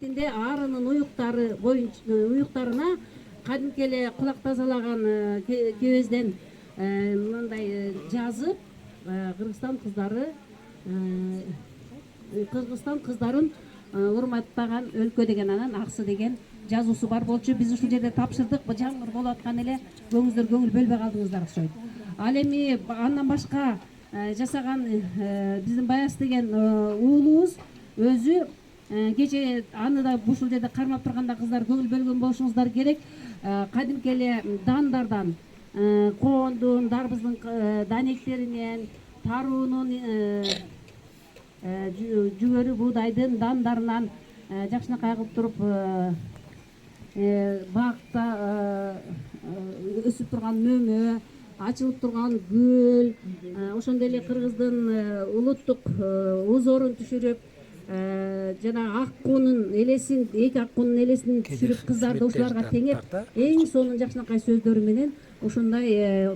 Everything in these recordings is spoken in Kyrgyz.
бетинде арынын уюктары уюктарына кадимки эле кулак тазалаган кебезден мындай жазып Кыргызстан кыздарын урматтаган өлкө деген анан аксы деген жазуусу бар болчу. Биз ушул жерде тапшырдык. Жамгыр болуп аткан эле көңүлдөр көңүл бөлбөй калдыңыздар окшойт. Ал эми андан башка жасаган биздин Баяс деген уулубуз өзү кече аны да ушул жерде кармап турганда кыздар көңүл бөлгөн болушуңуздар керек. Кадимки эле дандардан, коондун, дарбыздын данектеринен, таруунун, жүгөрү буудайдын дандарынан жакшынакай кылып туруп бакта өсүп турган мөмө, ачылып турган гүл, ошондой эле кыргыздын улуттук узорун түшүрүп, жана аккуунун элесин, эки аккуунун элесин түшүрүп кыздарды ушуларга теңеп, эң сонун жакшынакай сөздөрү менен ушундай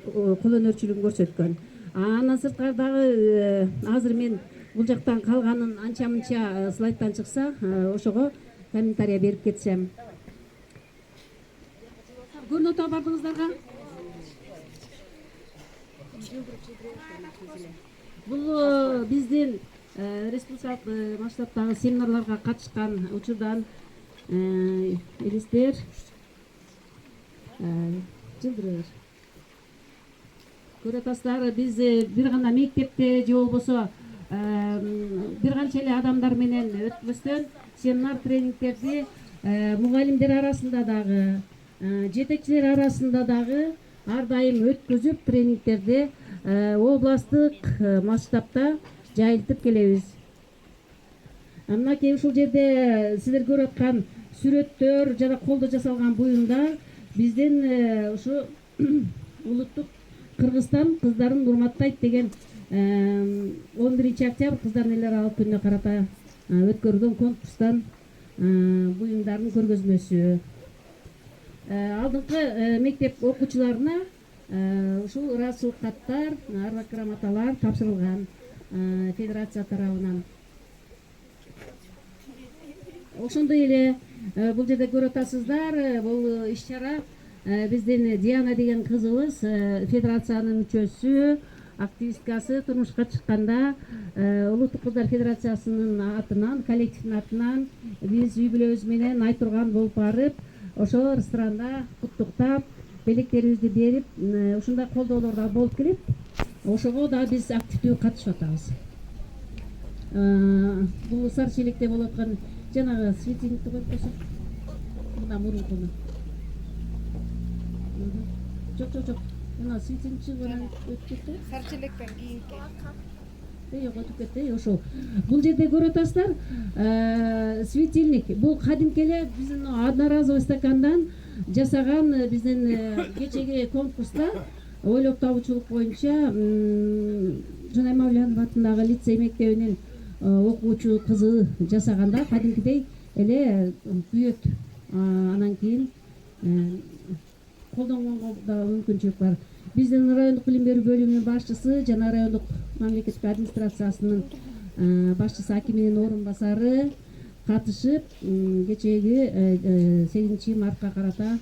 кол өнөрчүлүгүн көрсөткөн. Андан сырткары дагы азыр мен бул жактан калганын анча мынча слайдтан чыкса, ошого комментарий берип кетсем. Көрүнүп атабы бардыгыңыздарга? Бул биздин республикалык масштабтагы семинарларга катышкан учурдан элестер, жылдырыр. Көрүп атасыздар, биз бир гана мектепте же болбосо бир канча эле адамдар менен өткөзгөн семинар тренингтерди мугалимдер арасында дагы, жетекчилер арасында дагы ар дайым өткөзүп тренингтерди областтык масштабта жайылтып келебиз. Мынакей ушул жерде сиздер көрүп аткан сүрөттөр жана колдо жасалган буюмдар биздин ушу улуттук Кыргызстан кыздарын урматтайт деген 11 октябрь кыздардын эл аралык күнүнө карата өткөрүлгөн конкурстан буюмдардын көргөзмөсү. Алдыңкы мектеп окуучуларына ушул ыраазычылык каттар, арбак грамоталар тапшырылган федерация тарабынан. Ошондой эле бул жерде көрүп атасыздар, бул иш-чара биздин Диана деген кызыбыз федерациянын мүчөсү, активисткасы турмушка чыкканда Улуттук кыздар федерациясынын атынан, коллективдин атынан биз үй бүлөбүз менен Айтурган болуп барып, ошо ресторанда куттуктап, белектерибизди берип, ушундай колдоолор болуп келет. Ошого да биз активдүү катышып атабыз. Бул Сары Челекте болуп аткан жанагы светильникти коюп койсок, мына мурункуну. Жок. Мына светильник менен өтүп кетти. Сары Челектен кийинки. Жок, өтүп кетти. Ошо. Бул жерде көрүп атасыздар, светильник. Бул кадимки эле биздин одноразовый стакандан жасаган биздин кечеги конкурста ойлоп табуучулук боюнча Жана Мавлянов атындагы лицей мектебинин окуучу кызы жасаганда кадимкидей эле күйөт. Анан кийин колдонгонго да мүмкүнчүлүк бар. Биздин райондук билим берүү бөлүмүнүн башчысы жана райондук мамлекеттик администрациясынын башчысы акиминин орун басары катышып, кечеги 8 мартка карата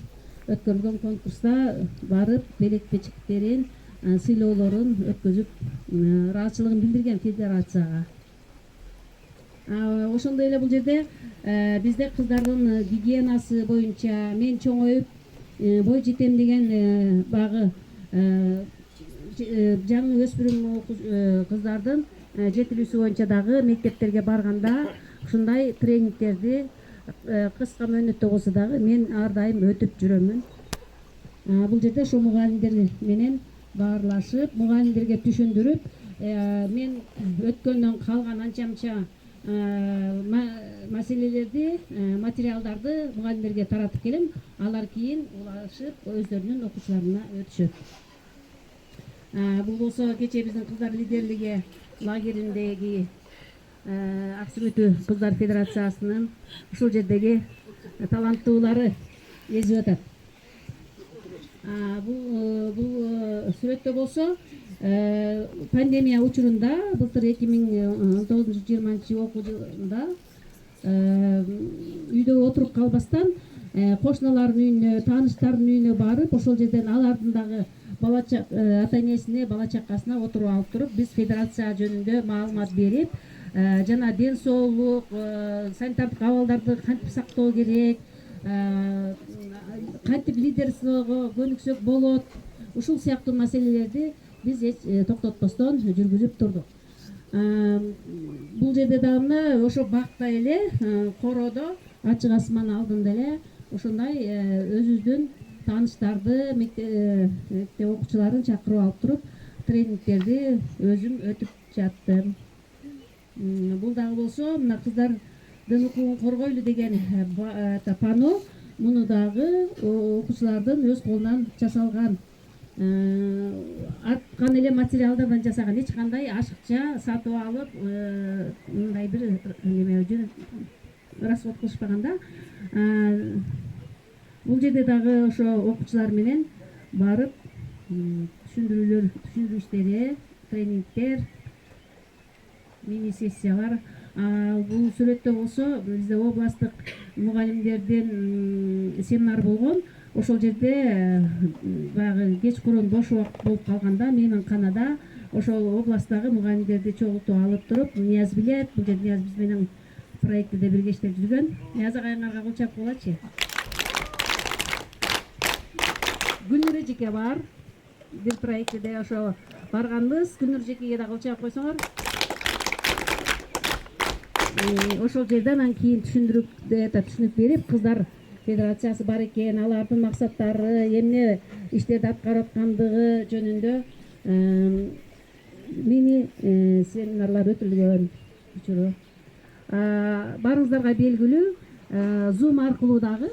өткөрүлгөн конкурста барып, белек печектерин, сыйлоолорун өткөзүп, ыраазычылыгын билдирген федерацияга. Ошондой эле бул жерде бизде кыздардын гигиенасы боюнча мен чоңоюп бой жетем деген багы жаңы өспүрүм кыздардын жетилүүсү боюнча дагы мектептерге барганда ушундай тренингтерди кыска мөөнөттө болсо дагы мен ар дайым өтүп жүрөмүн. Бул жерде ошо мугалимдер менен баарлашып, мугалимдерге түшүндүрүп, мен өткөндөн калган анча-мынча маселелерди, материалдарды мугалимдерге таратып келем. Алар кийин улашып өздөрүнүн окуучуларына өтүшөт. Бул болсо кече биздин кыздар лидерлиги лагериндеги ак сүрөтү кыздар федерациясынын ушул жердеги таланттуулары езип атат. Бул сүрөттө болсо пандемия учурунда былтыр 2019-20 окуу жылында үй үйдө отуруп калбастан кошуналардын үйүнө, тааныштардын үйүнө барып, ошол жерден алардын дагы ата энесине, бала чакасына отуруп алып туруп, биз федерация жөнүндө маалымат берип, жана ден соолук, санитардык абалдарды кантип сактоо керек, кантип лидерствого көнүксөк болот, ушул сыяктуу маселелерди биз токтотпостон жүргүзүп турдук. Бул жерде дагы мына ошо бакта эле короодо ачык асман алдында эле ошондой өзүбүздүн тааныштарды, мектеп окуучуларын чакырып алып туруп тренингтерди өзүм өтүп жаттым. Бул дагы болсо мына кыздардын укугун коргойлу деген пано, муну дагы окуучулардын өз колунан жасалган, арткан эле материалдардан жасаган, эч кандай ашыкча сатып алып мындай бир неме расход кылышпаганда. Бул жерде дагы ошо окуучулар менен барып түшүндүрүү иштери, тренингдер, мини сессиялар. Бул сүрөттө болсо бизде областтык мугалимдердин семинары болгон. Ошол жерде баягы кечкурун бош убакыт болуп калганда мейманканада ошол областтагы мугалимдерди чогултуп алып туруп, Нияз билет, бул жерде Нияз биз менен проектиде бирге иштеп жүргөн. Нияз агайыңарга кул чап болочу. Гүлнур эжеке бар. Бир проектиде ошо барганбыз. Гүлнур эжекеге да кул чап койсоңор. Ошол жерден анан кийин түшүнүк берип, кыздар федерациясы бар экен, алардын максаттары, эмне иштерди аткарып аткандыгы жөнүндө мини семинарлар өтүлгөн учуру. Барыңыздарга белгилүү, Zoom аркылуу дагы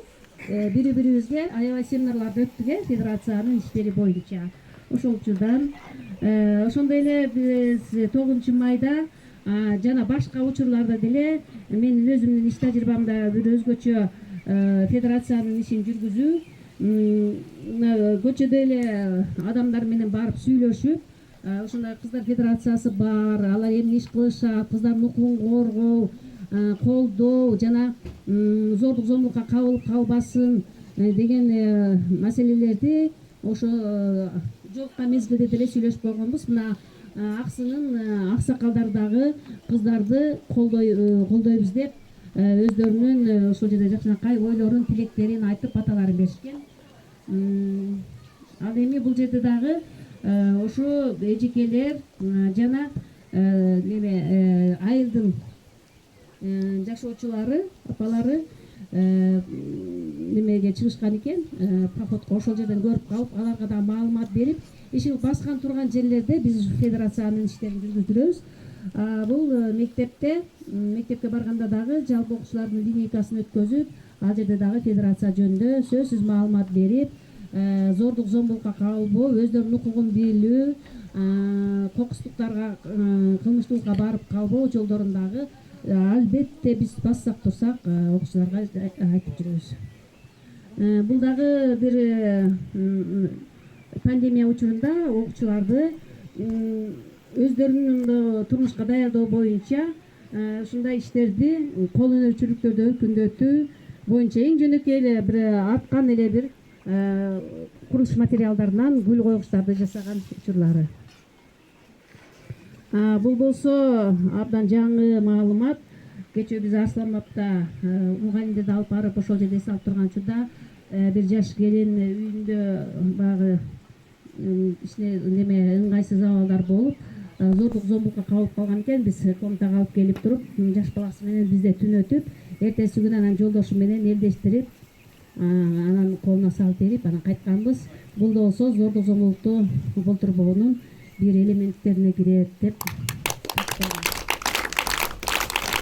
бири-бирибизге аябай семинарларды өттүк федерациянын иштери боюнча. Ошол учурдан ошондой эле биз 9 майда жана башка учурларда деле менин өзүмдүн иш тажрыйбамда бир өзгөчө федерациянын ишин жүргүзүү, көчөдө эле адамдар менен барып сүйлөшүп, ошондой кыздар федерациясы бар, алар эмне иш кылышат, кыздардын укугун коргоо, колдоо жана зордук зомбулукка кабылып калбасын деген маселелерди ошо жолуккан мезгилде деле сүйлөшүп койгонбуз. Мына аксынын аксакалдары дагы кыздарды колдойбуз деп өздөрүнүн ошол жерде жакшынакай ойлорун, тилектерин айтып, баталарын беришкен. Ал эми бул жерде дагы ошо эжекелер жана айылдын жашоочулары, апалары немеге чыгышкан экен, походко. Ошол жерден көрүп калып, аларга да маалымат берип, иши баскан турган жерлерде биз федерациянын иштерин жүргүздүрөбүз. Бул мектепке барганда дагы жалпы окуучулардын линейкасын өткөзүп, ал жерде дагы федерация жөнүндө сөзсүз маалымат берип, зордук зомбулукка кабылбоо, өздөрүнүн укугун билүү, кокустуктарга, кылмыштуулукка барып калбоо жолдорун дагы албетте биз бассак турсак окуучуларга айтып жүрөбүз. Бул дагы бир пандемия учурунда окуучуларды өздөрүнүн турмушка даярдоо боюнча ушундай иштерди, кол өнөрчүлүктөрдү өркүндөтүү боюнча эң жөнөкөй эле бир арткан эле бир курулуш материалдарынан гүл койгучтарды жасаган учурлары. Бул болсо абдан жаңы маалымат. Кечээ биз Арсланбапта мугалимдерди алып барып, ошол жерде эс алып турган учурда бир жаш келин үйүндө баягы ыңгайсыз абалдар болуп, зордук зомбулукка кабылып калган экен. Биз комнатага алып келип туруп, жаш баласы менен бизде түн өтүп, эртеси күнү анан жолдошу менен элдештирип, анан колуна салып берип, анан кайтканбыз. Бул да болсо зордук зомбулукту болтурбоонун бир элементтерине кирет деп